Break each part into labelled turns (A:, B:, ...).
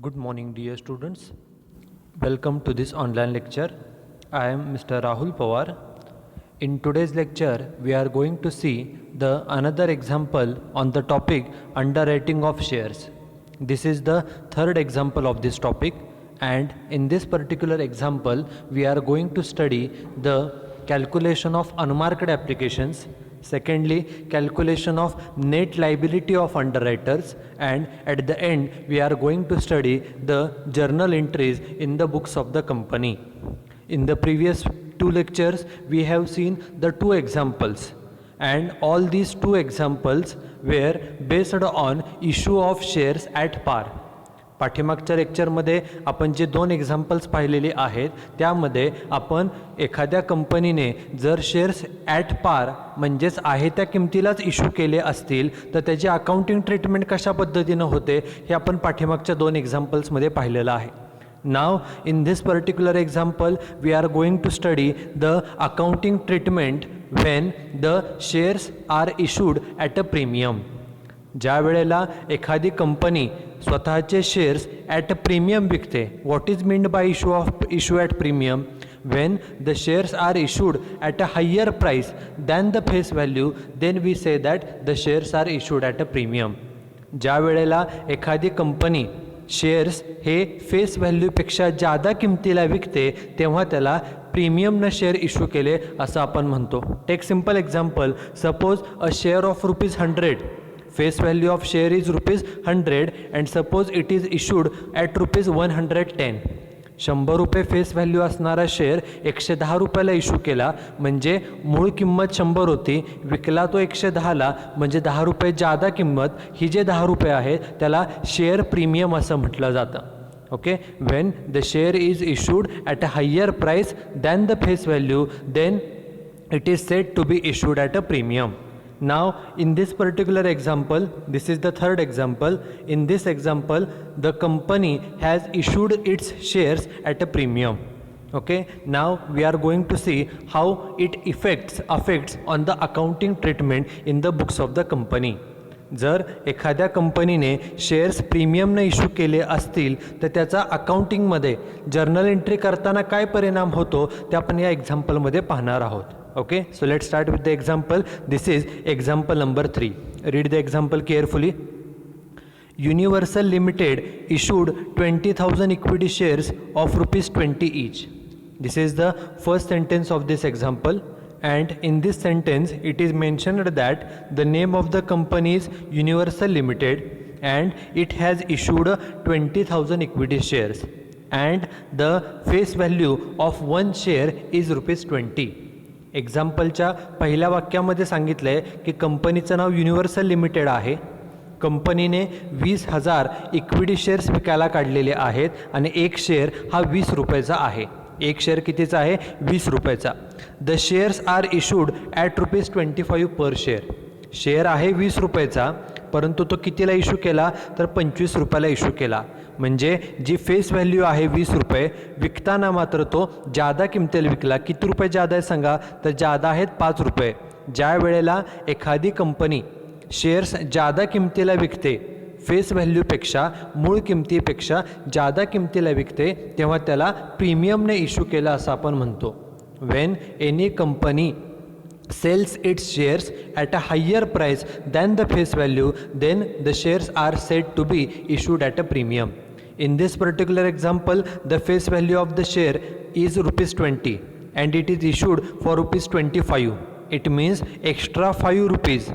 A: Good morning, dear students. Welcome to this online lecture. I am Mr. Rahul Pawar. In today's lecture, we are going to see the another example on the topic underwriting of shares. This is the third example of this topic, and in this particular example, we are going to study the calculation of unmarked applications. Secondly, calculation of net liability of underwriters, and at the end we are going to study the journal entries in the books of the company. In the previous two lectures we have seen the two examples, and all these two examples were based on issue of shares at par. पाठीमागच्या लेक्चरमध्ये आपण जे दोन examples पाहिलेले आहेत त्यामध्ये आपण एखाद्या कंपनीने जर शेअर्स ॲट पार म्हणजेच आहे त्या किमतीलाच इश्यू केले असतील तर त्याची अकाउंटिंग ट्रीटमेंट कशा पद्धतीनं होते हे आपण पाठीमागच्या दोन एक्झाम्पल्समध्ये पाहिलेलं आहे. Now in this particular example we are going to study the accounting treatment when the shares are issued at a premium. ज्या वेळेला एखादी कंपनी स्वतःचे शेअर्स ॲट अ प्रीमियम विकते. What is meant by issue at premium? when the shares are issued at a higher price than the face value, then we say that the shares are issued at a premium. ज्या वेळेला एखादी company shares हे face व्हॅल्यूपेक्षा जादा किमतीला विकते तेव्हा त्याला प्रीमियमनं share issue केले असं आपण म्हणतो. Take simple example. Suppose a share of ₹100. Face value of share is ₹100 and suppose it is issued at ₹110. 100 रुपये फेस व्हॅल्यू असणारा शेअर 110 रुपयाला इश्यू केला म्हणजे मूळ किंमत 100 होती, विकला तो 110ला म्हणजे 10 रुपये जादा किंमत. ही जे 10 रुपये आहे त्याला शेअर प्रीमियम असं म्हटलं जातं. Okay, when the share is issued at a higher price than the face value then it is said to be issued at a premium. Now in this particular example, this is the third example. In this example the company has issued its shares at a premium. Okay, now we are going to see how it affects on the accounting treatment in the books of the company. जर एखाद्या कंपनीने shares प्रीमियमने issue केले असतील तर त्याचा अकाउंटिंगमध्ये journal entry करताना काय परिणाम होतो ते आपण या एक्झाम्पलमध्ये पाहणार आहोत. Okay, so let's start with the example. This is example number 3. Read the example carefully. Universal Limited issued 20,000 equity shares of ₹20 each. This is the first sentence of this example, and in this sentence it is mentioned that the name of the company is Universal Limited and it has issued 20,000 equity shares and the face value of one share is ₹20. एक्झाम्पलच्या पहिल्या वाक्यामध्ये सांगितलं आहे की कंपनीचं नाव universal limited आहे. कंपनीने 20,000 equity shares विकायला काढलेले आहेत आणि एक शेअर हा 20 रुपयाचा आहे. एक शेअर कितीचा आहे? 20 रुपयाचा. The shares are issued at ₹25 per share. Share आहे 20 रुपयाचा परंतु तो कितीला इश्यू केला तर 25 रुपयाला इश्यू केला. म्हणजे जी फेस व्हॅल्यू आहे 20 रुपये, विकताना मात्र तो जादा किमतीला विकला. किती रुपये जादा आहे सांगा? तर जादा आहेत 5 रुपये. ज्या वेळेला एखादी कंपनी शेअर्स जादा किमतीला विकते, फेस व्हॅल्यूपेक्षा मूळ किमतीपेक्षा जादा किमतीला विकते तेव्हा त्याला प्रीमियमने इश्यू केला असं आपण म्हणतो. Wien any company sells its shares at a higher price than the face value, then the shares are said to be issued at a premium. In this particular example, the face value of the share is ₹20 and it is issued for ₹25. It means extra 5 rupees.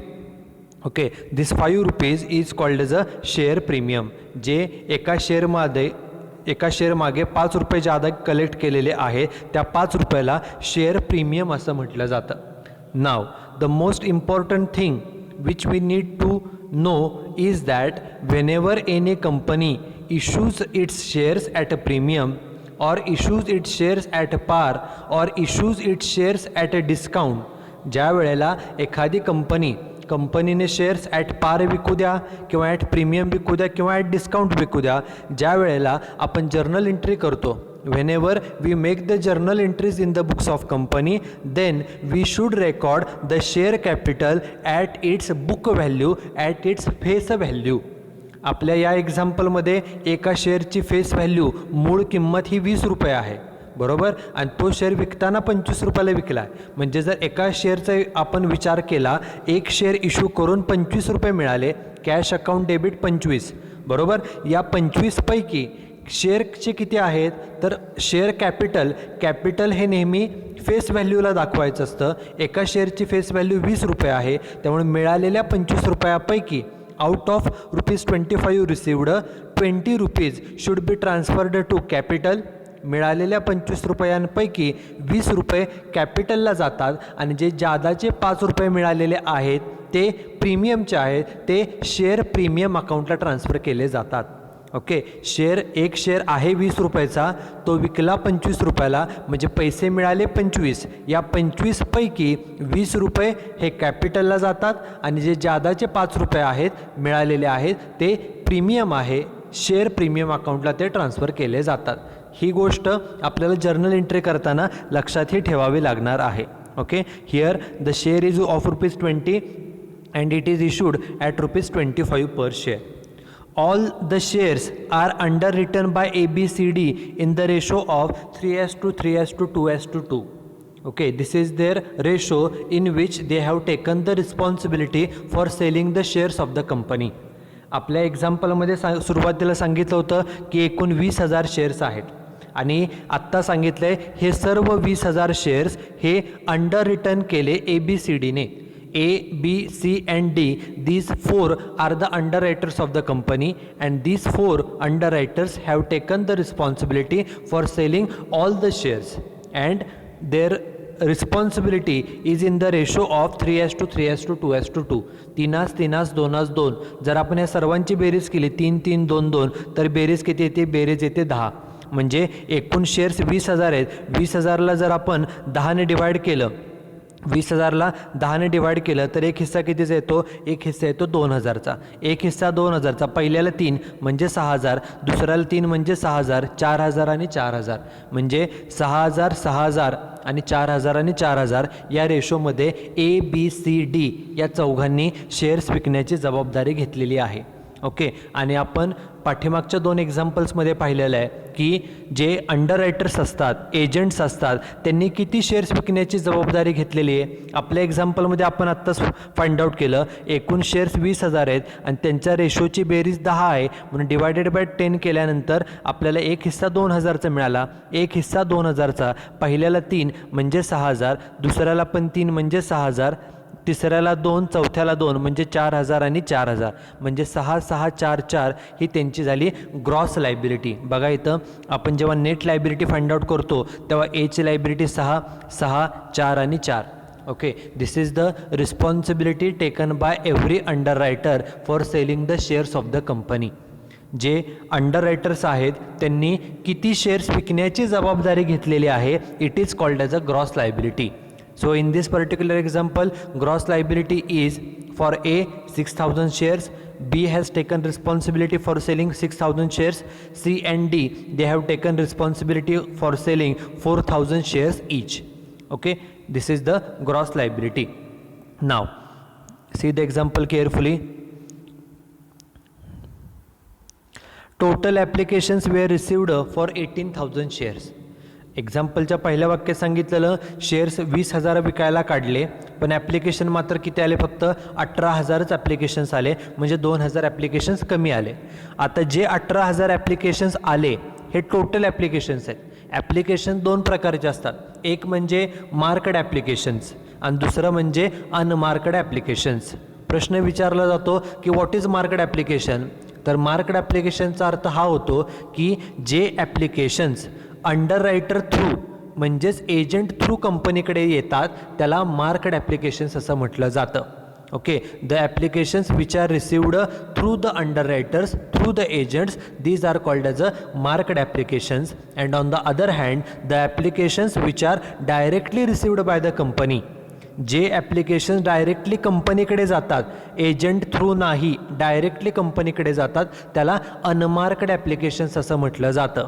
A: Okay, this 5 rupees is called as a share premium. जे एका share मागे 5 रुपये जादा collect केलेले आहे त्या 5 रुपयाला share premium असं म्हटलं जातं. Now the most important thing which we need to know is that whenever any company issues its shares at a premium or issues its shares at a par or issues its shares at a discount, ज्या वेळेला एखादी कंपनीने shares at पार विकू द्या किंवा at premium विकू द्या किंवा ॲट डिस्काउंट विकू द्या, ज्या वेळेला आपण जर्नल एंट्री करतो, whenever we make the journal entries in the books of company, then we should record the share capital at its book value, at its face value. आपल्या या एक्झाम्पलमध्ये एका शेअरची फेस व्हॅल्यू मूळ किंमत ही 20 रुपये आहे, बरोबर, आणि तो शेअर विकताना 25 रुपयाला विकला आहे. म्हणजे जर एका शेअरचा आपण विचार केला, एक शेअर इश्यू करून 25 रुपये मिळाले, कॅश अकाउंट डेबिट 25, बरोबर. या 25 पैकी शेअरचे किती आहेत, तर शेअर कॅपिटल हे नेहमी फेस व्हॅल्यूला दाखवायचं असतं. एका शेअरची फेस व्हॅल्यू 20 रुपये आहे, त्यामुळे मिळालेल्या 25 रुपयापैकी out of ₹25 received 20 rupees should be transferred to capital. मिळालेल्या 25 रुपयांपैकी 20 रुपये कॅपिटलला जातात आणि जे जादाचे 5 रुपये मिळालेले आहेत ते प्रीमियमचे आहेत, ते शेअर प्रीमियम अकाउंटला ट्रान्सफर केले जातात. ओके, एक शेअर आहे 20 रुपयाचा, तो विकला 25 रुपयाला, म्हणजे पैसे मिळाले 25. या 25 पैकी 20 रुपये हे कॅपिटलला जातात आणि जे जादाचे 5 रुपये आहेत मिळालेले आहेत ते प्रीमियम आहे, शेअर प्रीमियम अकाउंटला ते ट्रान्सफर केले जातात. ही गोष्ट आपल्याला जर्नल एंट्री करताना लक्षातही ठेवावी लागणार आहे. Okay, here the share is of ₹20 and it is issued at ₹25 per share. All the shares are underwritten by ABCD in the ratio of 3:3:2:2. Okay, this is their ratio in which they have taken the responsibility for selling the shares of the company. आपल्या एक्झाम्पलमध्ये सुरुवातीला सांगितलं होतं की एकूण 20,000 shares आहेत आणि आत्ता सांगितलं आहे हे सर्व 20,000 शेअर्स हे अंडर रिटर्न केले ABCDने. A, B, C and D, these 4 are the underwriters of the company, and these 4 underwriters have taken the responsibility for selling all the shares, and their responsibility is in the ratio of 3:3:2:2. 3:2:2. जर आपण या सर्वांची बेरीज केली 3:3:2:2 तर बेरीज किती येते, बेरीज येते 10. म्हणजे एकूण शेअर्स 20,000 आहेत. 20,000ला जर आपण 10ने डिवाइड केलं, 20,000ला 10ने डिवाइड केलं तर एक हिस्सा कितीचा येतो, एक हिस्सा येतो 2,000चा. एक हिस्सा 2,000चा, पहिल्याला 3 म्हणजे 6,000, दुसऱ्याला 3 म्हणजे 6,000, 4,000 आणि 4,000, म्हणजे 6,000, 6,000 आणि 4,000 आणि 4,000 या रेशोमध्ये ABCD या चौघांनी शेअर्स विकण्याची जबाबदारी घेतलेली आहे. ओके, आणि आपण पाठीमागच्या 2 एक्झाम्पल्समध्ये पाहिलेलं आहे की जे अंडररायटर्स असतात, एजंट्स असतात, त्यांनी किती शेअर्स विकण्याची जबाबदारी घेतलेली आहे. आपल्या एक्झाम्पलमध्ये आपण आत्ताच फाइंड आउट केलं, एकूण शेअर्स 20,000 आहेत आणि त्यांच्या रेशोची बेरीज 10 आहे, म्हणून डिवायडेड बाय 10 केल्यानंतर आपल्याला एक हिस्सा 2,000चा मिळाला. एक हिस्सा 2,000चा, पहिल्याला 3 म्हणजे 6,000, दुसऱ्याला पण 3 म्हणजे 6,000, तिसऱ्याला 2, चौथ्याला 2 म्हणजे 4,000 आणि 4,000, म्हणजे 6, 6, 4, 4 ही त्यांची झाली ग्रॉस लायबिलिटी. बघा इथं आपण जेव्हा नेट लायबिलिटी फाइंड आउट करतो तेव्हा एची लायबिलिटी 6, 6, 4 आणि 4. Okay, this is the responsibility taken by every underwriter for selling the shares of the company. जे अंडररायटर्स आहेत त्यांनी किती शेअर्स विकण्याची जबाबदारी घेतलेली आहे, it is called as a gross liability. So in this particular example, gross liability is for A 6,000 shares, B has taken responsibility for selling 6,000 shares, C and D they have taken responsibility for selling 4,000 shares each. Okay, this is the gross liability. Now see the example carefully. Total applications were received for 18,000 shares. एक्झाम्पलच्या पहिल्या वाक्यात सांगितलेलं shares 20,000 विकायला काढले, पण application मात्र किती आले, फक्त 18,000च ॲप्लिकेशन्स आले, म्हणजे 2,000 ॲप्लिकेशन्स कमी आले. आता जे 18,000 ॲप्लिकेशन्स आले हे टोटल ॲप्लिकेशन्स आहेत. ॲप्लिकेशन 2 प्रकारचे असतात, एक म्हणजे मार्कड ॲप्लिकेशन्स आणि दुसरं म्हणजे अनमार्कड ॲप्लिकेशन्स. प्रश्न विचारला जातो की व्हॉट इज मार्कड ॲप्लिकेशन, तर मार्कड ॲप्लिकेशनचा अर्थ हा होतो की जे ॲप्लिकेशन्स अंडररायटर थ्रू म्हणजेच एजंट थ्रू कंपनीकडे येतात त्याला मार्कड ॲप्लिकेशन्स असं म्हटलं जातं. Okay, the applications which are received through the underwriters through the agents these are called as a marked applications. And on the other hand the applications which are directly received by the company, जे applications directly कंपनीकडे जातात, agent through नाही, directly कंपनीकडे जातात, त्याला अनमार्कड applications असं म्हटलं जातं.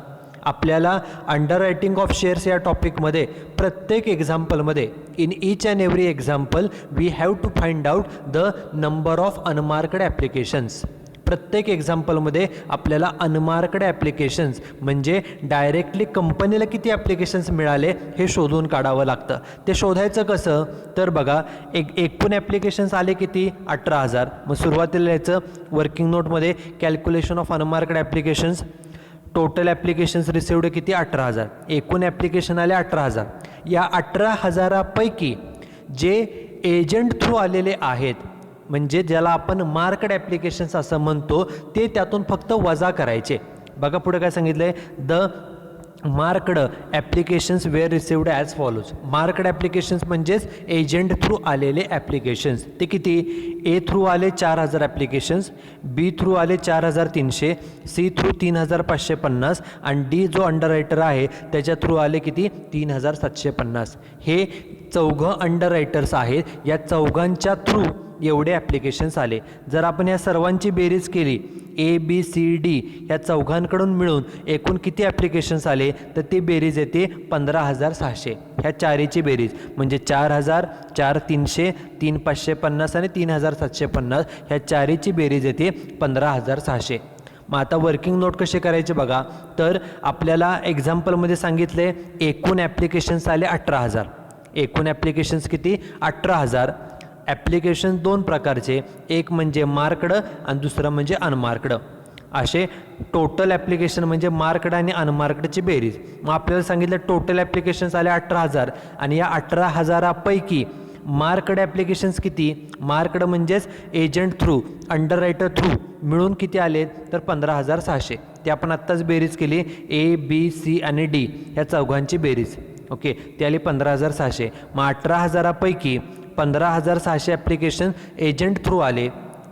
A: आपल्याला अंडररायटिंग ऑफ शेअर्स या टॉपिकमध्ये प्रत्येक एक्झाम्पलमध्ये in each and every example we have to find out the number of unmarked applications. प्रत्येक एक्झाम्पलमध्ये आपल्याला अनमार्कड ॲप्लिकेशन्स म्हणजे डायरेक्टली कंपनीला किती ॲप्लिकेशन्स मिळाले हे शोधून काढावं लागतं. ते शोधायचं कसं तर बघा, एकूण ॲप्लिकेशन्स आले किती 18,000. मग सुरुवातीला यायचं वर्किंग नोटमध्ये calculation of unmarked applications. Total applications received किती 18,000. एकूण ॲप्लिकेशन आले 18,000. या 18,000पैकी जे एजंट थ्रू आलेले आहेत म्हणजे ज्याला आपण मार्कड ॲप्लिकेशन्स असं म्हणतो ते त्यातून फक्त वजा करायचे. बघा पुढे काय सांगितलं आहे, the marked applications were received as follows. Marked applications म्हणजेच एजंट थ्रू आलेले ॲप्लिकेशन्स. ते किती, ए थ्रू आले 4,000 ॲप्लिकेशन्स, बी थ्रू आले 4,300, सी थ्रू 3,550 आणि डी जो अंडररायटर आहे त्याच्या थ्रू आले किती 3,750. हे चौघं अंडररायटर्स आहेत. या चौघांच्या थ्रू एवढे ॲप्लिकेशन्स आले. जर आपण या सर्वांची बेरीज केली ए बी सी डी या चौघांकडून मिळून एकूण किती ॲप्लिकेशन्स आले तर ती बेरीज येते 15,600. ह्या चारीची बेरीज म्हणजे 4,000, 4,300, 3,550 आणि 3,750 ह्या चारीची बेरीज येते 15,600. मग आता वर्किंग नोट कसे करायचे बघा, तर आपल्याला एक्झाम्पलमध्ये सांगितले एकूण ॲप्लिकेशन्स आले 18,000. एकूण ॲप्लिकेशन्स किती 18,000. ॲप्लिकेशन दोन प्रकारचे, एक म्हणजे मार्कड आणि दुसरं म्हणजे अनमार्कड. असे टोटल ॲप्लिकेशन म्हणजे मार्कड आणि अनमार्कडची बेरीज. मग आपल्याला सांगितलं टोटल ॲप्लिकेशन्स आले 18,000 आणि या 18,000पैकी मार्कड ॲप्लिकेशन्स किती, मार्कड म्हणजेच एजंट थ्रू अंडररायटर थ्रू मिळून किती आले तर 15,600. ते आपण आत्ताच बेरीज केली ए बी सी आणि डी ह्या चौघांची बेरीज. ओके, ते आली 15,600. मग 18,000पैकी 15,600 ॲप्लिकेशन एजंट थ्रू आले,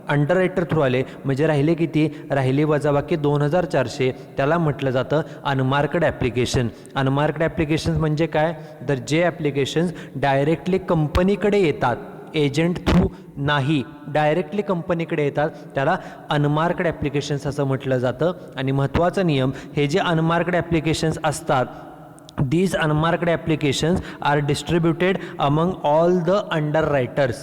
A: अंडररायटर थ्रू आले, म्हणजे राहिले किती, राहिले वजाबाकी 2,400. त्याला म्हटलं जातं अनमार्कड ॲप्लिकेशन. अनमार्कड ॲप्लिकेशन्स म्हणजे काय तर जे ॲप्लिकेशन्स डायरेक्टली कंपनीकडे येतात, एजंट थ्रू नाही, डायरेक्टली कंपनीकडे येतात, त्याला अनमार्कड ॲप्लिकेशन्स असं म्हटलं जातं. आणि महत्त्वाचा नियम, हे जे अनमार्कड ॲप्लिकेशन्स असतात these unmarked applications are distributed among all the underwriters.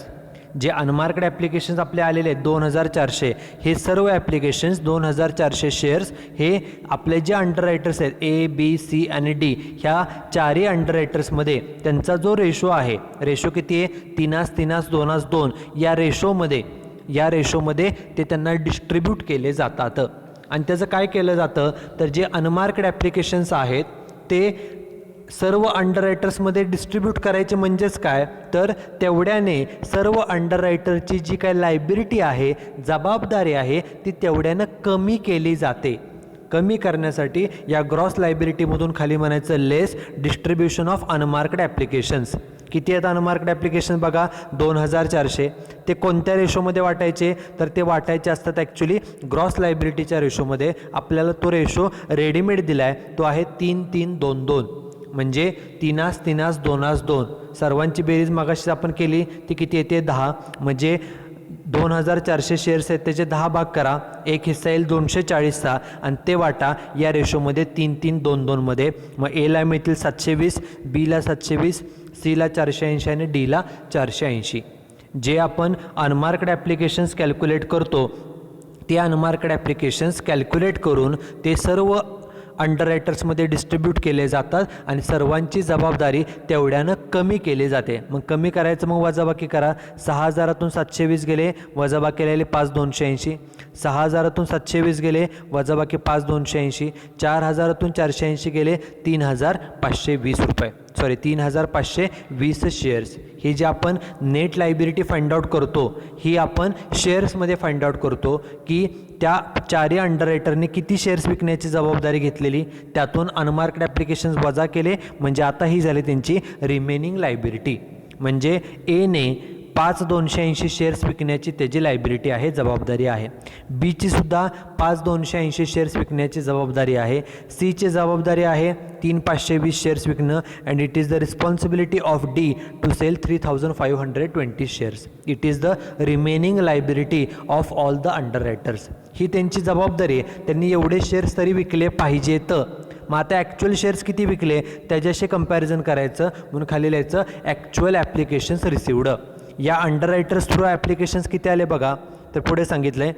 A: जे अनमार्कड ॲप्लिकेशन्स आपले आलेले आहेत 2,400, हे सर्व ॲप्लिकेशन्स 2,400 शेअर्स हे आपले जे अंडररायटर्स आहेत ए बी सी आणि डी ह्या चारही अंडररायटर्समध्ये त्यांचा जो रेशो आहे, रेशो किती आहे 3:2:2, या रेशोमध्ये ते त्यांना डिस्ट्रीब्यूट केले जातात. आणि त्याचं काय केलं जातं तर जे अनमार्कड ॲप्लिकेशन्स आहेत ते सर्व अंडररायटर्समध्ये डिस्ट्रीब्यूट करायचे. म्हणजेच काय तर तेवढ्याने सर्व अंडररायटरची जी काय लायबिलिटी आहे, जबाबदारी आहे, ती तेवढ्यानं कमी केली जाते. कमी करण्यासाठी या ग्रॉस लायबिलिटीमधून खाली म्हणायचं लेस डिस्ट्रीब्युशन ऑफ अनमार्कड ॲप्लिकेशन्स. किती आहेत अनमार्कड ॲप्लिकेशन बघा 2,400. ते कोणत्या रेशोमध्ये वाटायचे तर ते वाटायचे असतात ॲक्च्युली ग्रॉस लायबिलिटीच्या रेशोमध्ये. आपल्याला तो रेशो रेडीमेड दिला आहे, तो आहे 3:3:2:2 म्हणजे 3:2:2. सर्वांची बेरीज मागाशी आपण केली ती किती येते 10. म्हणजे 2,400 शेअर्स आहेत त्याचे 10 भाग करा, एक हिस्सा येईल 240चा आणि ते वाटा या रेशोमध्ये 3:3:2:2 मध्ये. मग एला मिळतील 720, बीला 720, सीला 480 आणि डीला 480. जे आपण अनमार्कड ॲप्लिकेशन्स कॅल्क्युलेट करतो ते अनमार्कड ॲप्लिकेशन्स कॅल्क्युलेट करून ते सर्व अंडररायटर्समध्ये डिस्ट्रीब्यूट केले जातात आणि सर्वांची जबाबदारी तेवढ्यानं कमी केली जाते. मग कमी करायचं, मग वजाबाकी करा. 6,000तून 720 गेले, वजाबाकी राहिले 5,280. 6,000तून 720 गेले, वजाबाकी 5,280. 4,000तून 480 गेले 3,520 रुपये, 3,520 शेअर्स. ही जी आपण नेट लायबिलिटी फाइंड आउट करतो ही आपण शेअर्समध्ये फाइंड आउट करतो की त्या चारही अंडररायटरने किती शेअर्स विकण्याची जबाबदारी घेतलेली, त्यातून अनमार्कड ॲप्लिकेशन्स वजा केले म्हणजे आता ही झाली त्यांची रिमेनिंग लायबिलिटी. म्हणजे एने 5,280 शेअर्स विकण्याची त्याची लायबिलिटी आहे, जबाबदारी आहे. बीची सुद्धा 5,280 शेअर्स विकण्याची जबाबदारी आहे. सीची जबाबदारी आहे 3,520 शेअर्स विकणं and it is the responsibility of D to sell 3,520 shares. It is the remaining liability of all the underwriters. ही त्यांची जबाबदारी आहे, त्यांनी एवढे शेअर्स तरी विकले पाहिजेत. मग आता ॲक्च्युअल शेअर्स किती विकले त्याच्याशी कंपॅरिझन करायचं म्हणून खाली लिहायचं ॲक्च्युअल ॲप्लिकेशन्स रिसिव्ड. या अंडररायटर्स थ्रू ॲप्लिकेशन्स किती आले बघा, तर पुढे सांगितलं आहे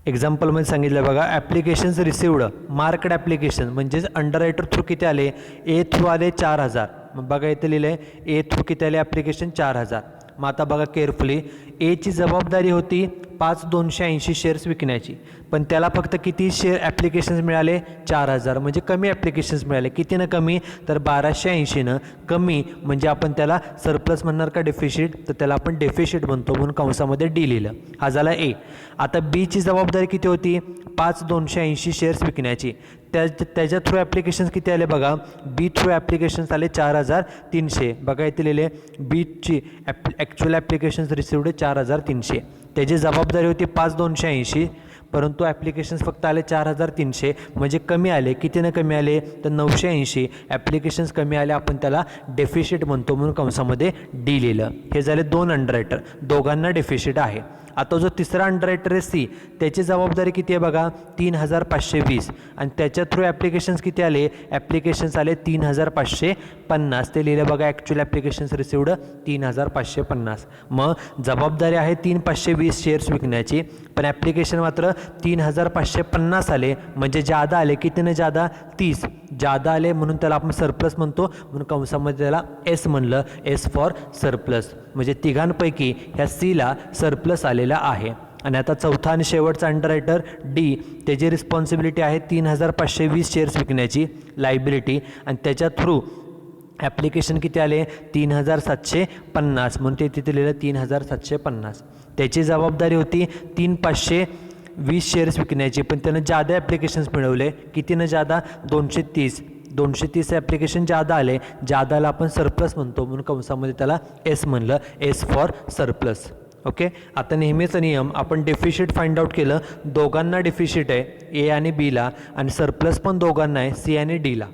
A: एक्झाम्पलमध्ये सांगितलं बघा, ॲप्लिकेशन्स रिसिवड मार्कड ॲप्लिकेशन म्हणजेच अंडररायटर थ्रू किती आले, ए थ्रू आले 4000. मग बघा इथे लिहिलं आहे ए थ्रू किती आले ॲप्लिकेशन 4000. मग आता बघा केअरफुली, एची जबाबदारी होती 5280 शेअर्स विकण्याची, पण त्याला फक्त किती शेअर ॲप्लिकेशन्स मिळाले, 4000. म्हणजे कमी ॲप्लिकेशन्स मिळाले. कितीनं कमी, तर 1280नं कमी. म्हणजे आपण त्याला सरप्लस म्हणणार का डेफिशिट, तर त्याला आपण डेफिशिट म्हणतो, म्हणून कंसामध्ये डी लिहिलं. हा झाला ए. आता बीची जबाबदारी किती होती, 5280 शेअर्स विकण्याची. त्याच्या थ्रू ॲप्लिकेशन्स किती आले बघा, बी थ्रू ॲप्लिकेशन्स आले 4300. बघा इथे लिहिले बीची ॲक्च्युअल ॲप्लिकेशन्स रिसिवड 4300. त्याची जबाबदारी होती 5280, परंतु ॲप्लिकेशन्स फक्त आले 4300. म्हणजे कमी आले. कितीनं कमी आले, तर 980 ॲप्लिकेशन्स कमी आले. आपण त्याला डेफिशिट म्हणतो, म्हणून कंसामध्ये डी लिहिलं. हे झाले 2 अंडररायटर, दोघांना डेफिशिट आहे. आता जो तिसरा अंडररायटर आहे सी, त्याची जबाबदारी किती आहे बघा, 3520. आणि त्याच्या थ्रू ॲप्लिकेशन्स किती आले, ॲप्लिकेशन्स आले 3550. ते लिहिलं बघा, ॲक्च्युअल ॲप्लिकेशन्स रिसिवड 3550. मग जबाबदारी आहे 3520 शेअर्स विकण्याची, पण ॲप्लिकेशन मात्र 3550 आले. म्हणजे जादा आले. कितीनं जादा, 30 जादा आले, म्हणून त्याला आपण सरप्लस म्हणतो, म्हणून कंसामध्ये त्याला एस म्हणलं, एस फॉर सरप्लस. म्हणजे तिघांपैकी ह्या सीला सरप्लस आलेला आहे. आणि आता चौथा आणि शेवटचा अंडररायटर डी, त्याची रिस्पॉन्सिबिलिटी आहे 3520 शेअर्स विकण्याची लायबिलिटी, आणि त्याच्या थ्रू ॲप्लिकेशन किती आले, 3750. म्हणून ते तिथे लिहिलं 3750. त्याची जबाबदारी होती 3520 शेअर्स विकण्याची, पण त्यानं जादा ॲप्लिकेशन्स मिळवले. कितीनं जादा, 230 ॲप्लिकेशन जादा आले. जादाला आपण सरप्लस म्हणतो, म्हणून कंसामध्ये त्याला एस म्हणलं, एस फॉर सरप्लस. ओके. आता नेहमीचा नियम, आपण डेफिशिट फाइंड आउट केलं, दोघांना डेफिशिट आहे ए आणि बीला, आणि सरप्लस पण दोघांना आहे सी आणि डीला.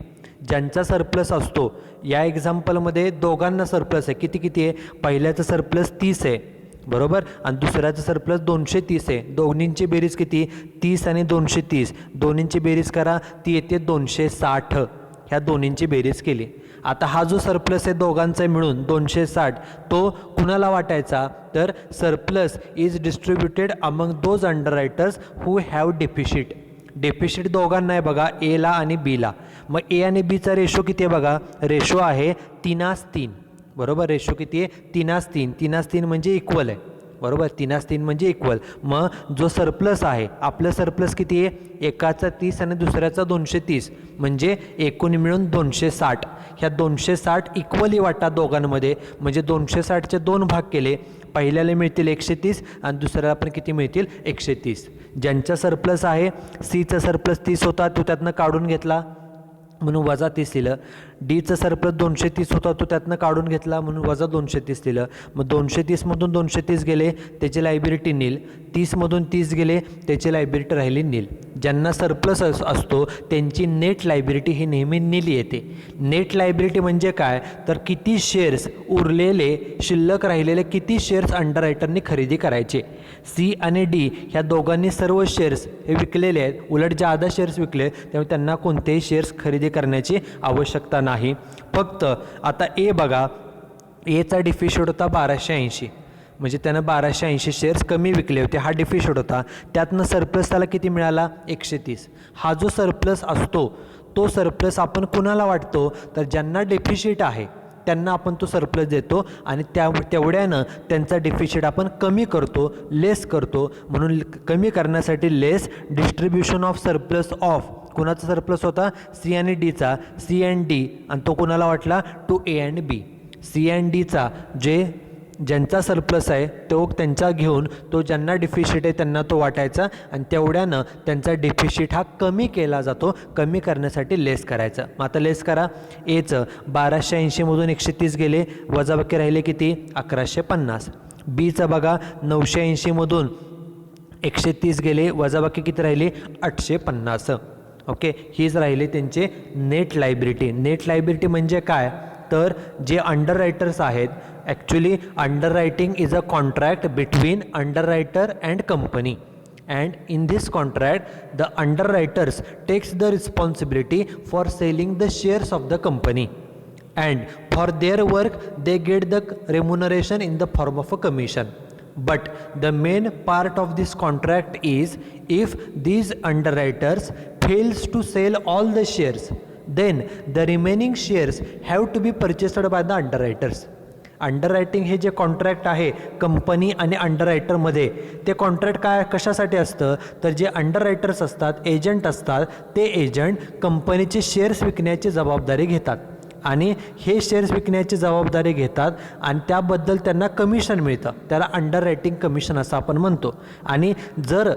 A: ज्यांचा सरप्लस असतो, या एक्झाम्पलमध्ये दोघांना सरप्लस आहे. किती किती आहे, पहिल्याचं सरप्लस 30 आहे बरोबर, आणि दुसऱ्याचं सरप्लस 230 आहे. दोन्हींची बेरीज किती, 30 आणि 230. दोन्हींची बेरीज करा, ती येते 260. ह्या दोन्हींची बेरीज केली. आता हा जो सरप्लस आहे दोघांचा मिळून 260, तो कुणाला वाटायचा, तर surplus is distributed among those underwriters who have deficit. Deficit दोघांना आहे बघा, एला आणि बीला. मग ए आणि बीचा रेशो किती आहे बघा, रेशो आहे 3:3 बरोबर. रेशो किती आहे, 3:3. 3:3 म्हणजे इक्वल आहे बरोबर. 3:3 म्हणजे इक्वल. मग जो सरप्लस आहे, आपलं सरप्लस किती आहे, एकाचा 30 आणि दुसऱ्याचा 230, म्हणजे एकूण मिळून 260. ह्या 260 इक्वली वाटा दोघांमध्ये. म्हणजे 260चे 2 भाग केले, पहिल्याला मिळतील 130 आणि दुसऱ्याला पण किती मिळतील, 130. ज्यांचा सरप्लस आहे, सीचा सरप्लस 30 होता, तो त्यातनं काढून घेतला म्हणून वजा 30 लिहिलं. डीचं सरप्लस 230 होता, तो त्यातनं काढून घेतला म्हणून वजा 230 लिहिलं. मग 230मधून 230 गेले, त्याची लायबिलिटी नील. 30मधून 30 गेले, त्याची लायबिलिटी राहिली नील. ज्यांना सरप्लस असतो त्यांची नेट लायबिलिटी ही नेहमी नील येते. नेट लायबिलिटी म्हणजे काय, तर किती शेअर्स उरलेले, शिल्लक राहिलेले किती शेअर्स अंडररायटरनी खरेदी करायचे. सी आणि डी ह्या दोघांनी सर्व शेअर्स हे विकलेले आहेत, उलट जादा शेअर्स विकले, त्यामुळे त्यांना कोणतेही शेअर्स खरेदी करण्याची आवश्यकता नाही. फक्त आता ए बघा, एचा डिफिशिट होता 1280, म्हणजे त्यानं 1280 शेअर्स कमी विकले होते, हा डिफिशिट होता. त्यातनं सरप्लस त्याला किती मिळाला, 130. हा जो सरप्लस असतो, तो सरप्लस आपण कुणाला वाटतो, तर ज्यांना डेफिशिट आहे त्यांना आपण तो सरप्लस देतो, आणि तेवढ्यानं त्यांचा डेफिशिट आपण कमी करतो, लेस करतो. म्हणून कमी करण्यासाठी less distribution of surplus of, कुणाचा सरप्लस होता, सी आणि डीचा, सी अँड डी, आणि तो कुणाला वाटला, to A and B. C and डीचा ज्यांचा सरप्लस आहे तो त्यांचा घेऊन, तो ज्यांना डिफिशिट आहे त्यांना तो वाटायचा, आणि तेवढ्यानं त्यांचा डिफिशिट हा कमी केला जातो. कमी करण्यासाठी लेस करायचं. मग आता लेस करा. एचं 1280मधून 130 गेले, वजाबाकी राहिले किती, 1150. बीचं बघा, 980मधून 130 गेले, वजाबाकी किती राहिली, 850. ओके. हीच राहिली त्यांचे नेट लायबिलिटी. नेट लायबिलिटी म्हणजे काय, तर जे अंडररायटर्स आहेत, actually underwriting is a contract between underwriter and company, and in this contract the underwriters takes the responsibility for selling the shares of the company, and for their work they get the remuneration in the form of a commission. But the main part of this contract is if these underwriters fails to sell all the shares, then the remaining shares have to be purchased by the underwriters. Underwriting हे जे contract आहे company आणि अंडररायटरमध्ये, ते contract कशासाठी असतं तर जे अंडररायटर्स असतात, एजंट असतात, ते एजंट कंपनीचे शेअर्स विकण्याची जबाबदारी घेतात आणि हे शेअर्स विकण्याची जबाबदारी घेतात आणि त्याबद्दल त्यांना कमिशन मिळतं. त्याला अंडररायटिंग कमिशन असं आपण म्हणतो. आणि जर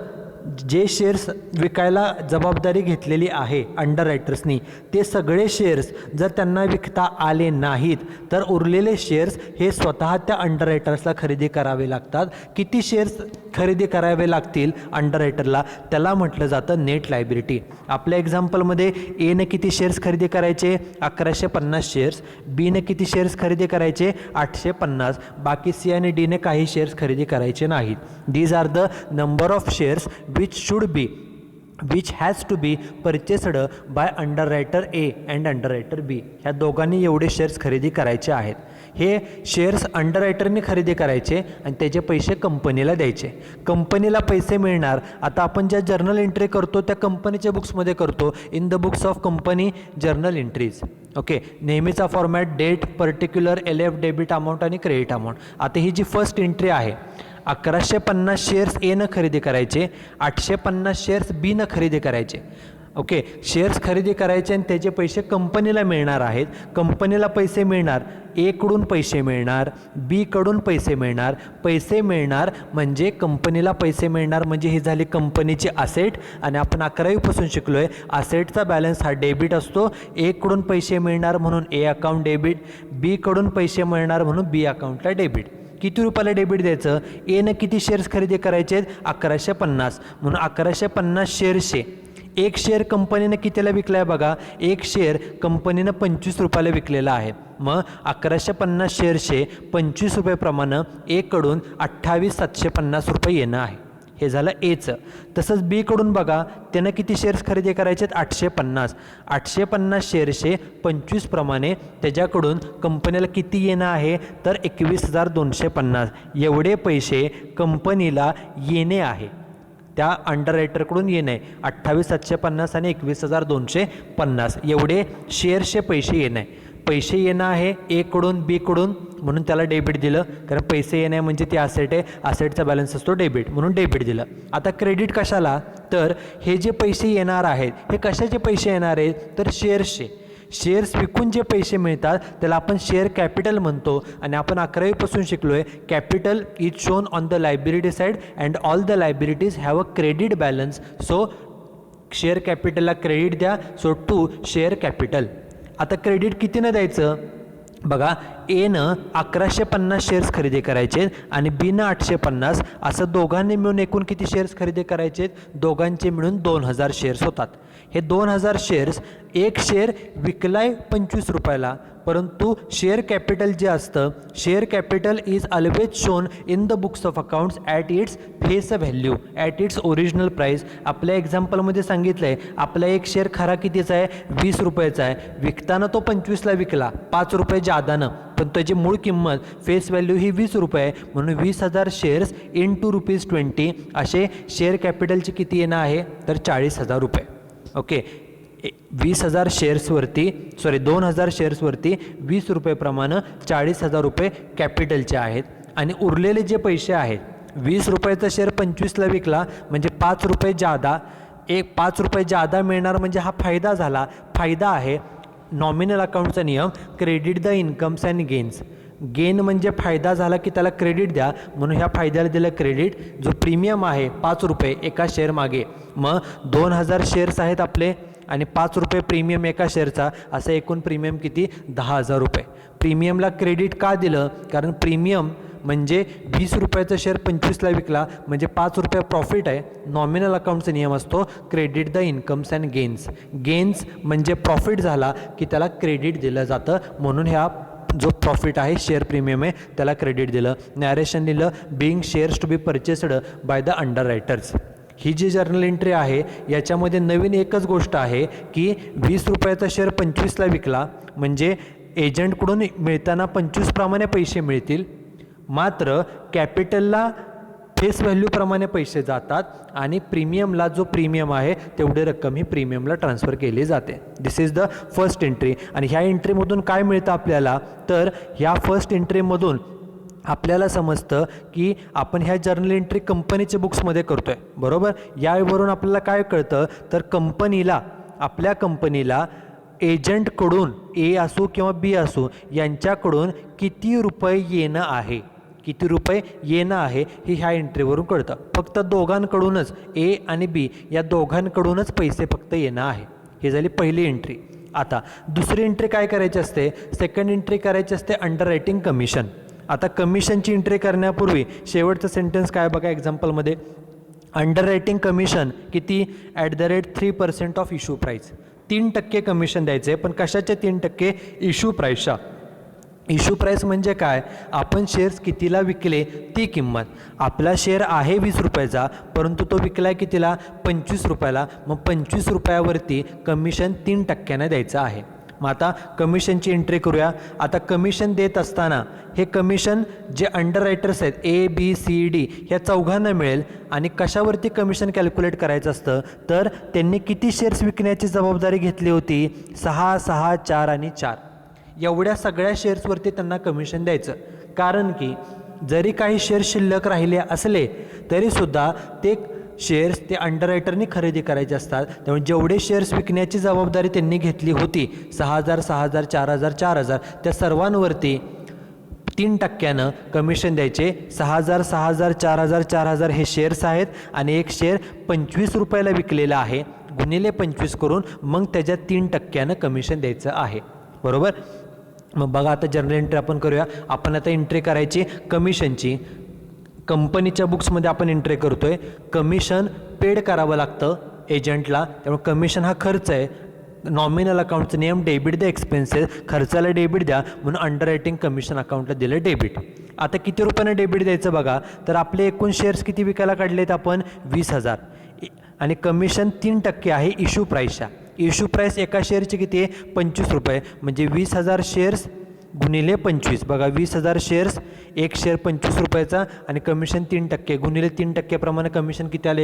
A: जे शेअर्स विकायला जबाबदारी घेतलेली आहे अंडररायटर्सनी, ते सगळे शेअर्स जर त्यांना विकता आले नाहीत तर उरलेले शेअर्स हे स्वतः त्या अंडररायटर्सला खरेदी करावे लागतात. किती शेअर्स खरेदी करावे लागतील अंडररायटरला, त्याला म्हटलं जातं नेट लायबिलिटी. आपल्या एक्झाम्पलमध्ये एनं किती शेअर्स खरेदी करायचे, 1150 शेअर्स. बीने किती शेअर्स खरेदी करायचे, 850. बाकी सी आणि डीने काही शेअर्स खरेदी करायचे नाहीत. These are the number of shares which has to be purchased by underwriter A and underwriter B. ह्या दोघांनी एवढे शेअर्स खरेदी करायचे आहेत. हे शेअर्स अंडररायटरने खरेदी करायचे आणि त्याचे पैसे कंपनीला द्यायचे. कंपनीला पैसे मिळणार. आता आपण ज्या जर्नल एंट्री करतो त्या कंपनीच्या बुक्समध्ये करतो, in the books of company journal entries. Okay, नेहमीचा format date, particular, LF debit amount आणि क्रेडिट अमाऊंट. आता ही जी फर्स्ट एंट्री आहे, 1150 शेअर्स एनं खरेदी करायचे, 850 शेअर्स बीनं खरेदी करायचे. ओके, शेअर्स खरेदी करायचे आणि त्याचे पैसे कंपनीला मिळणार आहेत. कंपनीला पैसे मिळणार, एकडून पैसे मिळणार, बीकडून पैसे मिळणार. पैसे मिळणार म्हणजे कंपनीला पैसे मिळणार म्हणजे ही झाली कंपनीची असेट. आणि आपण 11वीपासून शिकलो आहे, असेटचा बॅलन्स हा डेबिट असतो. एकडून पैसे मिळणार म्हणून ए अकाउंट डेबिट, बीकडून पैसे मिळणार म्हणून बी अकाउंटला डेबिट. किती रुपयाला डेबिट द्यायचं, एनं किती शेअर्स खरेदी करायचे आहेत, 1150. म्हणून 1150 शेअर्सचे एक शेअर कंपनीनं कितीला विकला आहे बघा, एक शेअर कंपनीनं 25 रुपयाला विकलेला आहे. मग 1150 शेअर्सचे 25 रुपयेप्रमाणे एकडून 28,750 रुपये येणं आहे. हे झालं एचं. तसंच बीकडून बघा, त्यानं किती शेअर्स खरेदी करायचे आहेत, 850. 850 शेअर्सचे 25 प्रमाणे त्याच्याकडून कंपनीला किती येणं आहे तर 21,250. एवढे पैसे कंपनीला येणे आहे, त्या अंडररायटरकडून येणं आहे. 28,750 आणि 21,250 एवढे शेअर्सचे पैसे येणं आहे. पैसे येणं आहे एकडून बीकडून म्हणून त्याला डेबिट दिलं, कारण पैसे येणं आहे म्हणजे ती असेट आहे, असेटचा बॅलन्स असतो डेबिट म्हणून डेबिट दिलं. आता क्रेडिट कशाला, तर हे जे पैसे येणार आहेत हे कशाचे पैसे येणार आहेत तर शेअर्सचे. शेअर्स विकून जे पैसे मिळतात त्याला आपण शेअर कॅपिटल म्हणतो. आणि आपण 11वीपासून शिकलो आहे, capital is shown on the liability side and all the liabilities have a credit balance. So share कॅपिटलला क्रेडिट द्या, सो टू शेअर कॅपिटल. आता क्रेडिट कितीनं द्यायचं बघा, एनं 1150 शेअर्स खरेदी करायचे आणि बीनं 850. असं दोघांनी मिळून एकूण किती शेअर्स खरेदी करायचे, दोघांचे मिळून 2000 शेअर्स होतात. हे 2000 शेअर्स, एक शेअर विकलाय 25 रुपयाला, परंतु शेअर कॅपिटल जे असतं, share capital is always shown in the books of accounts at its face value, at its original price. आपल्या एक्झाम्पलमध्ये सांगितलं आहे, आपला एक शेअर खरा कितीचा आहे, 20 रुपयाचा आहे. विकताना तो 25ला विकला, 5 रुपये जादानं, पण त्याची मूळ किंमत फेस व्हॅल्यू ही 20 रुपये आहे. म्हणून 20,000 शेअर्स इन टू ₹20 असे शेअर कॅपिटलचे किती येणं आहे तर 40,000 रुपये. ओके, 20,000 शेअर्सवरती 2000 शेअर्सवरती 20 रुपयेप्रमाणे 40,000 रुपये कॅपिटलचे आहेत. आणि उरलेले जे पैसे आहेत, 20 रुपयाचा शेअर 25ला विकला म्हणजे 5 रुपये जादा, 5 रुपये जादा मिळणार म्हणजे हा फायदा झाला. फायदा आहे नॉमिनल अकाउंटचा नियम, credit the incomes and gains. Gain म्हणजे फायदा झाला की त्याला क्रेडिट द्या, म्हणून ह्या फायद्याला दिलं क्रेडिट. जो प्रीमियम आहे 5 रुपये एका शेअर मागे, मग 2000 शेअर्स आहेत आपले आणि 5 रुपये प्रीमियम एका शेअरचा, असं एकूण प्रीमियम किती 10,000 रुपये. प्रीमियमला क्रेडिट का दिलं, कारण प्रीमियम म्हणजे 20 रुपयाचा शेअर 25ला विकला म्हणजे 5 रुपये प्रॉफिट आहे. नॉमिनल अकाउंटचा नियम असतो credit the incomes and gains. Gains म्हणजे प्रॉफिट झाला की त्याला क्रेडिट दिलं जातं, म्हणून ह्या जो प्रॉफिट आहे शेअर प्रीमियम आहे त्याला क्रेडिट दिलं. नॅरेशन दिलं, being shares to be purchased by the underwriters. ही जी जर्नल एंट्री आहे याच्यामध्ये नवीन एकच गोष्ट आहे की 20 रुपयाचा शेअर 25ला विकला म्हणजे एजंटकडून मिळताना 25 प्रमाणे पैसे मिळतील, मात्र कॅपिटलला फेस व्हॅल्यूप्रमाणे पैसे जातात आणि प्रीमियमला जो प्रीमियम आहे तेवढी रक्कम ही प्रीमियमला ट्रान्सफर केली जाते. दिस इज द फर्स्ट एंट्री. आणि ह्या एंट्रीमधून काय मिळतं आपल्याला, तर ह्या फर्स्ट एंट्रीमधून आपल्याला समजतं की आपण ह्या जर्नल एंट्री कंपनीच्या बुक्समध्ये करतो आहे, बरोबर. यावरून आपल्याला काय कळतं, तर आपल्या कंपनीला एजंटकडून ए असो किंवा बी असो यांच्याकडून किती रुपये येणं आहे हे ह्या एंट्रीवरून कळतं. फक्त दोघांकडूनच, ए आणि बी या दोघांकडूनच पैसे फक्त येणं आहे. ही झाली पहिली एंट्री. आता दुसरी एंट्री काय करायची असते, सेकंड एंट्री करायची असते अंडर रायटिंग कमिशन. आता कमिशनची एंट्री करण्यापूर्वी शेवटचं सेंटेन्स काय बघा एक्झाम्पलमध्ये, अंडर रायटिंग कमिशन किती, @3% ऑफ इश्यू प्राईस. 3% कमिशन द्यायचं आहे, पण कशाचे 3%, इश्यू प्राईसच्या. इश्यू प्राईस म्हणजे काय, आपण शेअर्स कितीला विकले ती किंमत. आपला शेअर आहे 20 रुपयाचा, परंतु तो विकला आहे कितीला, 25 रुपयाला. मग 25 रुपयावरती कमिशन 3% द्यायचं आहे. मग आता कमिशनची एंट्री करूया. आता कमिशन देत असताना हे कमिशन जे अंडर रायटर्स आहेत ए बी सी डी ह्या चौघांना मिळेल. आणि कशावरती कमिशन कॅल्क्युलेट करायचं असतं, तर त्यांनी किती शेअर्स विकण्याची जबाबदारी घेतली होती, 6, 6, 4 आणि 4 एवढ्या सगळ्या शेअर्सवरती त्यांना कमिशन द्यायचं. कारण की जरी काही शेअर्स शिल्लक राहिले असले तरीसुद्धा ते शेअर्स ते अंडर रायटरनी खरेदी करायचे असतात. त्यामुळे जेवढे शेअर्स विकण्याची जबाबदारी त्यांनी घेतली होती 6,000, 6,000, 4,000, 4,000 त्या सर्वांवरती 3% कमिशन द्यायचे. 6,000, 6,000, 4,000, 4,000 हे शेअर्स आहेत आणि एक शेअर 25 रुपयाला विकलेला आहे, गुणिले 25 करून मग त्याच्यात 3% कमिशन द्यायचं आहे, बरोबर. मग बघा आता जर्नल एंट्री आपण करूया. आपण आता एंट्री करायची कमिशनची. कंपनीच्या बुक्समध्ये आपण एंट्री करतोय. कमिशन पेड करावं लागतं एजंटला, त्यामुळे कमिशन हा खर्च आहे. नॉमिनल अकाउंटचं नियम, डेबिट द एक्सपेन्सेस, खर्चाला डेबिट द्या म्हणून अंडर रायटिंग कमिशन अकाउंटला दिलं डेबिट. आता किती रुपयानं डेबिट द्यायचं बघा, तर आपले एकूण शेअर्स किती विकायला काढलेत आपण, 20,000 आणि कमिशन 3% आहे इश्यू प्राईसच्या. इश्यू प्राईस एका शेअरची किती आहे, 25 रुपये. म्हणजे 20,000 शेअर्स गुणिले 25. बघा 20,000 शेअर्स, एक शेअर 25 रुपयाचा आणि कमिशन 3% गुणिले 3% प्रमाणे कमिशन किती आलं,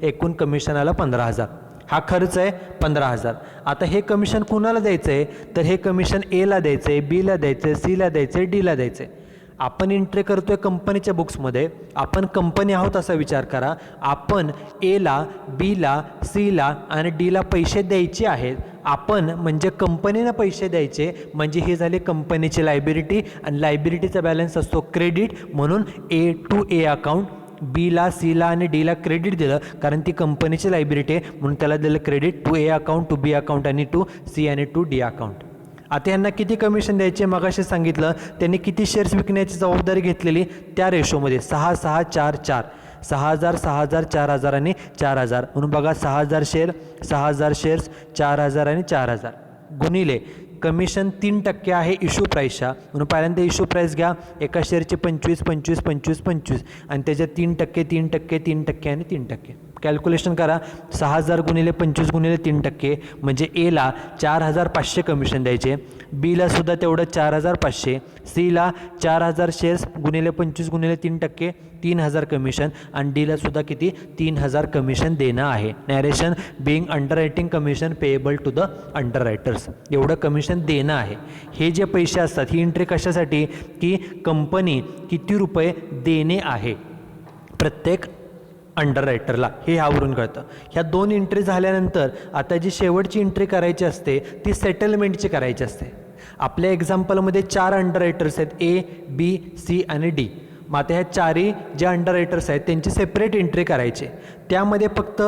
A: एकूण कमिशन आलं 15,000. हा खर्च आहे 15,000. आता हे कमिशन कुणाला द्यायचं आहे, तर हे कमिशन एला द्यायचं आहे, बीला द्यायचं आहे, सीला द्यायचं आहे, डीला द्यायचं आहे. आपण एंट्री करतोय कंपनीच्या बुक्समध्ये. आपण कंपनी आहोत असा विचार करा. आपण एला, बीला, सीला आणि डीला पैसे द्यायचे आहेत. आपण म्हणजे कंपनीनं पैसे द्यायचे, म्हणजे हे झाले कंपनीची लायबिलिटी आणि लायबिलिटीचा बॅलन्स असतो क्रेडिट. म्हणून ए टू ए अकाउंट, बीला, सीला आणि डीला क्रेडिट दिलं कारण ती कंपनीची लायबिलिटी आहे म्हणून त्याला दिलं credit. To A account, to B account आणि टू सी आणि टू डी अकाउंट. आता यांना किती कमिशन द्यायचे मगाशी सांगितलं. त्यांनी किती शेअर्स विकण्याची जबाबदारी घेतलेली त्या रेशोमध्ये 6, 6, 4, 4. 6,000, 6,000, 4,000 आणि 4,000 म्हणून बघा 6,000 शेअर, 6,000 शेअर्स, 4,000 आणि 4,000 गुणिले कमिशन 3% आहे इश्यू प्राईसच्या. म्हणून पहिल्यांदा इश्यू प्राईस घ्या. एका शेअरचे 25, 25, 25, 25 आणि त्याच्यात 3%, 3%, 3% आणि 3%. कॅल्क्युलेशन करा. 6,000 गुणिले 25 गुणिले 3% म्हणजे एला 4,500 कमिशन द्यायचे, बीला सुद्धा तेवढं 4,500, सीला 4,000 शेअर्स गुणिले 25 गुणिले 3% 3,000 कमिशन आणि डीला सुद्धा किती 3,000 कमिशन देणं आहे. Narration being underwriting commission payable to the underwriters, एवढं कमिशन देणं आहे. हे जे पैसे असतात ही एंट्री कशासाठी, की कंपनी किती रुपये देणे आहे प्रत्येक अंडर रायटरला, हे ह्यावरून कळतं. ह्या 2 एंट्री झाल्यानंतर आता जी शेवटची एंट्री करायची असते ती सेटलमेंटची करायची असते. आपल्या एक्झाम्पलमध्ये 4 अंडर रायटर्स आहेत, ए बी सी आणि डी. मग आता ह्या 4ही जे अंडर रायटर्स आहेत त्यांची सेपरेट एंट्री करायची. त्यामध्ये फक्त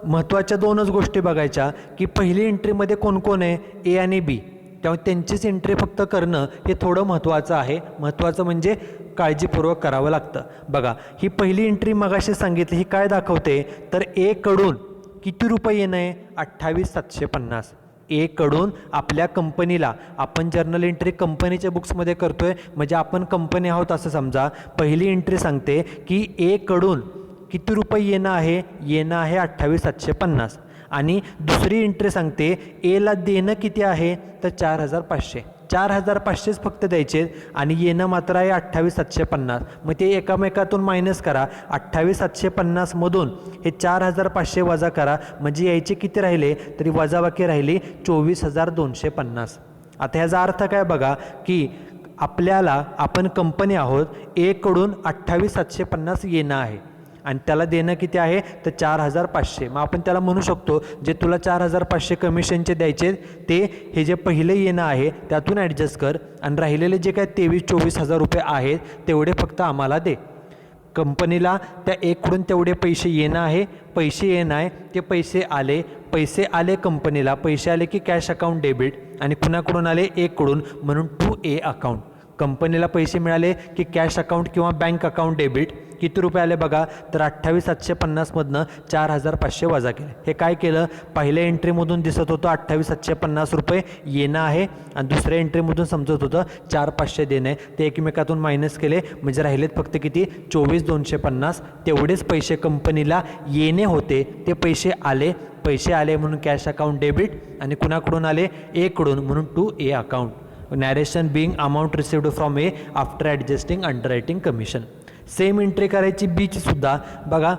A: महत्त्वाच्या 2च गोष्टी बघायच्या की पहिली एंट्रीमध्ये कोण कोण आहे, ए आणि बी. त्यामुळे त्यांचीच एंट्री फक्त करणं हे थोडं महत्त्वाचं आहे. महत्त्वाचं म्हणजे काळजीपूर्वक करावं लागतं. बघा ही पहिली एंट्री मगाशी सांगितली, ही काय दाखवते तर ए कडून किती रुपये येणं आहे, 28,750. ए कडून आपल्या कंपनीला, आपण जर्नल एंट्री कंपनीच्या बुक्समध्ये करतोय म्हणजे आपण कंपनी आहोत असं समजा. पहिली एंट्री सांगते की ए कडून किती रुपये येणं आहे, 28,750 आणि दुसरी एंट्री सांगते एला देणं किती आहे तर 4,500. 4,500च फक्त द्यायचे आणि येणं मात्र आहे 28,750. मग ते एकामेकातून मायनस करा. 28,750मधून हे 4,500 वजा करा, म्हणजे यायचे किती राहिले तरी वजाबाकी राहिली 24,250. आता ह्याचा अर्थ काय बघा की आपण कंपनी आहोत, ए कडून 28,750 येणं आहे आणि त्याला देणं किती आहे तर 4,500. मग आपण त्याला म्हणू शकतो जे तुला 4,500 कमिशनचे द्यायचे ते हे जे पहिले येणं आहे त्यातून ॲडजस्ट कर आणि राहिलेले जे काय 23-24 हजार रुपये आहेत तेवढे फक्त आम्हाला दे. कंपनीला त्या एककडून तेवढे पैसे येणं आहे, पैसे येणं आहे, ते पैसे आले कंपनीला, पैसे आले की कॅश अकाउंट डेबिट आणि कुणाकडून आले एककडून, म्हणून 2A अकाउंट. कंपनीला पैसे मिळाले की कॅश अकाउंट किंवा बँक अकाउंट डेबिट. किती रुपये आले बघा तर 28,750मधनं 4,500 वजा केले. हे काय केलं, पहिल्या एंट्रीमधून दिसत होतं 28,750 रुपये येणं आहे आणि दुसऱ्या एंट्रीमधून समजत होतं 4,500 देणं आहे. ते एकमेकातून मायनस केले म्हणजे राहिलेत फक्त किती 24,250. तेवढेच पैसे कंपनीला येणे होते, ते पैसे आले म्हणून कॅश अकाउंट डेबिट आणि कुणाकडून आले एकडून, म्हणून 2A account. Narration being amount received from A after adjusting underwriting commission. Same entry करायची बीची सुद्धा बघा.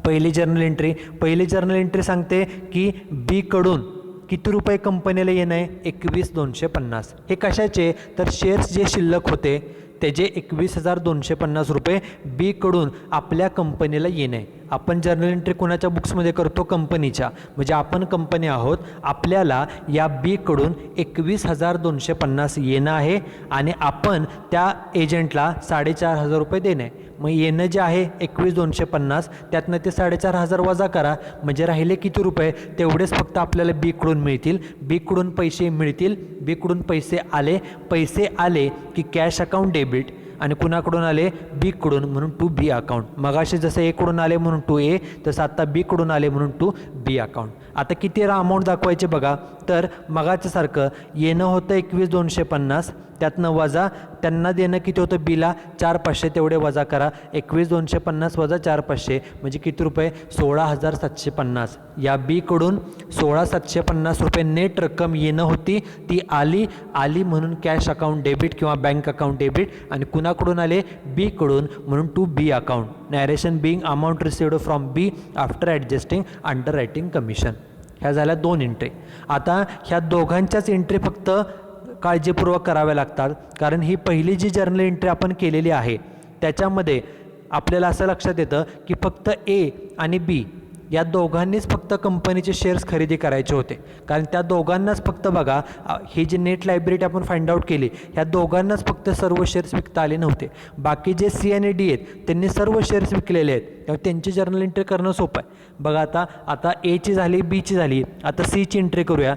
A: पहिली जर्नल एंट्री सांगते की बी कडून किती रुपये कंपनीला येणं आहे 21,250. हे कशाचे तर शेअर्स जे शिल्लक होते त्याचे 21,250 रुपये बी कडून आपल्या कंपनीला येणं आहे. आपण जर्नल एंट्री कोणाच्या बुक्समध्ये करतो कंपनीच्या, म्हणजे आपण कंपनी आहोत, आपल्याला या बी कडून 21,250 येणं आहे आणि आपण त्या एजंटला 4,500 रुपये देणं आहे. मग येणं जे आहे 21,250 त्यातनं ते 4,500 वजा करा म्हणजे राहिले किती रुपये तेवढेच फक्त आपल्याला बी कडून मिळतील. बी कडून पैसे मिळतील, बी कडून पैसे आले की कॅश अकाउंट डेबिट आणि कुणाकडून आले बी कडून, म्हणून 2B अकाउंट. मगाशी जसं ए कडून आले म्हणून 2A, तसं आता बी कडून आले म्हणून 2B अकाउंट. आता किती अमाऊंट दाखवायचे बघा तर मगाच्यासारखं येणं होतं 21,250, त्यातनं वजा त्यांना देणं किती होतं बीला 4,500, तेवढे वजा करा. 21,250 वजा 4,500 म्हणजे किती रुपये 16,750. या बी कडून 16,750 रुपये नेट रक्कम येणं होती, ती आली म्हणून कॅश अकाउंट डेबिट किंवा बँक अकाउंट डेबिट आणि कुणाकडून आले बी कडून, म्हणून 2B account. Narration being amount received from B after adjusting underwriting commission. ह्या झाल्या 2 एंट्री. आता ह्या दोघांच्याच एंट्री फक्त काळजीपूर्वक कराव्या लागतात, कारण ही पहिली जी जर्नल एंट्री आपण केलेली आहे त्याच्यामध्ये आपल्याला असं लक्षात येतं की फक्त ए आणि बी या दोघांनीच फक्त कंपनीचे शेअर्स खरेदी करायचे होते, कारण त्या दोघांनाच फक्त बघा ही जी नेट लायबिलिटी आपण फाइंड आउट केली ह्या दोघांनाच फक्त सर्व शेअर्स विकता आले नव्हते. बाकी जे सी आणि डी आहेत त्यांनी सर्व शेअर्स विकलेले आहेत, त्यामुळे त्यांची जर्नल एंट्री करणं सोपं आहे. बघा आता एची झाली, बीची झाली, आता सीची एंट्री करूया.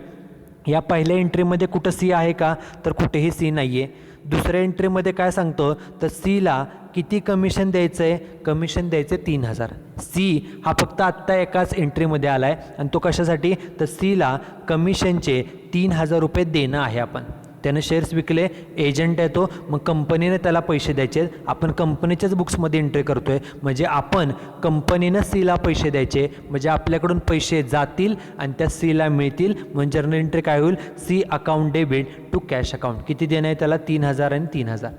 A: या पहिल्या एंट्रीमध्ये कुठं सी आहे का तर कुठेही सी नाही आहे. दुसऱ्या एंट्रीमध्ये काय सांगतो तर सीला किती कमिशन द्यायचं आहे, कमिशन द्यायचं 3,000. सी हा फक्त आत्ता एकाच एंट्रीमध्ये आला आहे आणि तो कशासाठी तर सीला कमिशनचे 3,000 रुपये देणं आहे. आपण त्यानं शेअर्स विकले, एजंट आहे तो, मग कंपनीने त्याला पैसे द्यायचे. आपण कंपनीच्याच बुक्समध्ये एंट्री करतो आहे, म्हणजे आपण कंपनीनं सीला पैसे द्यायचे, म्हणजे आपल्याकडून पैसे जातील आणि त्या सीला मिळतील. म्हणजे जर्नल एंट्री काय होईल C account debit to cash account. किती देणं आहे त्याला 3,000 आणि 3,000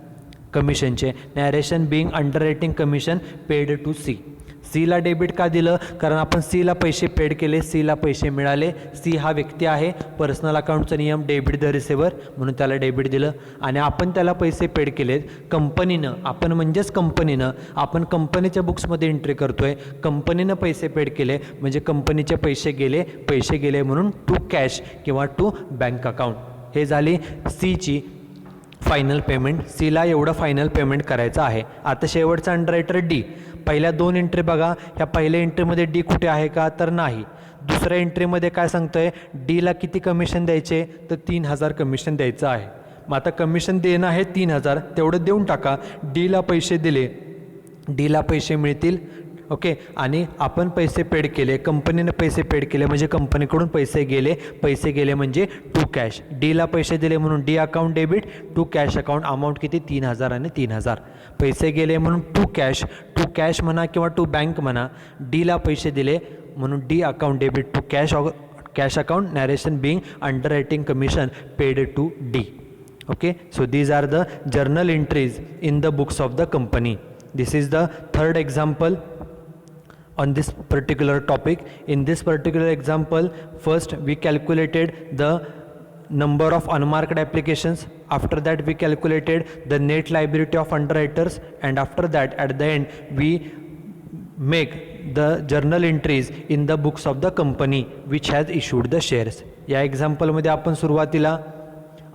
A: कमिशनचे. Narration being underwriting commission paid to C. सीला डेबिट का दिलं कारण आपण सीला पैसे पेड केले, सीला पैसे मिळाले. सी हा व्यक्ती आहे, पर्सनल अकाउंटचा नियम डेबिट द रिसिव्हर, म्हणून त्याला डेबिट दिलं आणि आपण त्याला पैसे पेड केलेत कंपनीनं. आपण कंपनीच्या बुक्समध्ये एंट्री करतोय, कंपनीनं पैसे पेड केले म्हणजे कंपनीचे पैसे गेले म्हणून टू कॅश किंवा टू बँक अकाउंट. हे झाली सीची फायनल पेमेंट. सीला एवढं फायनल पेमेंट करायचं आहे. आता शेवटचा अंडररायटर डी. पहिल्या 2 एंट्री बघा, ह्या पहिल्या एंट्रीमध्ये डी कुठे आहे का तर नाही. दुसऱ्या एंट्रीमध्ये काय सांगतोय डीला किती कमिशन द्यायचे तर 3,000 कमिशन द्यायचं आहे. मग आता कमिशन देणं आहे 3,000, तेवढं देऊन टाका. डीला पैसे दिले, डीला पैसे मिळतील. ओके, आणि आपण पैसे पेड केले, कंपनीने पैसे पेड केले म्हणजे कंपनीकडून पैसे गेले म्हणजे टू कॅश. डीला पैसे दिले म्हणून D account debit to cash account. Amount किती 3,000 आणि 3,000. पैसे गेले म्हणून टू कॅश म्हणा किंवा टू बँक म्हणा. डीला पैसे दिले म्हणून D account debit to cash account. Narration being underwriting commission paid to D. Okay, so these are the journal entries in the books of the company. This is the third example on this particular topic. In this particular example, first we calculated the number of unmarked applications. After that we calculated the net liability of underwriters, and after that at the end we make the journal entries in the books of the company which has issued the shares. या एक्झाम्पलमध्ये आपण सुरुवातीला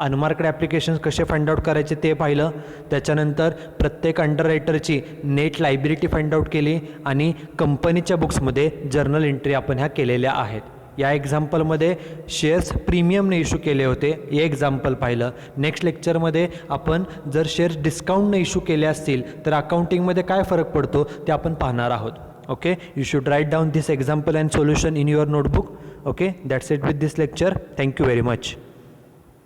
A: unmarked applications कसे find out करायचे ते पाहिलं, त्याच्यानंतर प्रत्येक अंडररायटरची net liability find out केली आणि कंपनीच्या बुक्समध्ये जर्नल एंट्री आपण ह्या केलेल्या आहेत. या एक्झाम्पलमध्ये शेअर्स प्रीमियमने इश्यू केले होते, हे एक्झाम्पल पाहिलं. नेक्स्ट लेक्चरमध्ये आपण जर शेअर्स डिस्काउंटने इश्यू केले असतील तर अकाउंटिंगमध्ये काय फरक पडतो ते आपण पाहणार आहोत. Okay, you should write down this example and solution in your notebook. Okay, that's it with this lecture. Thank you very much.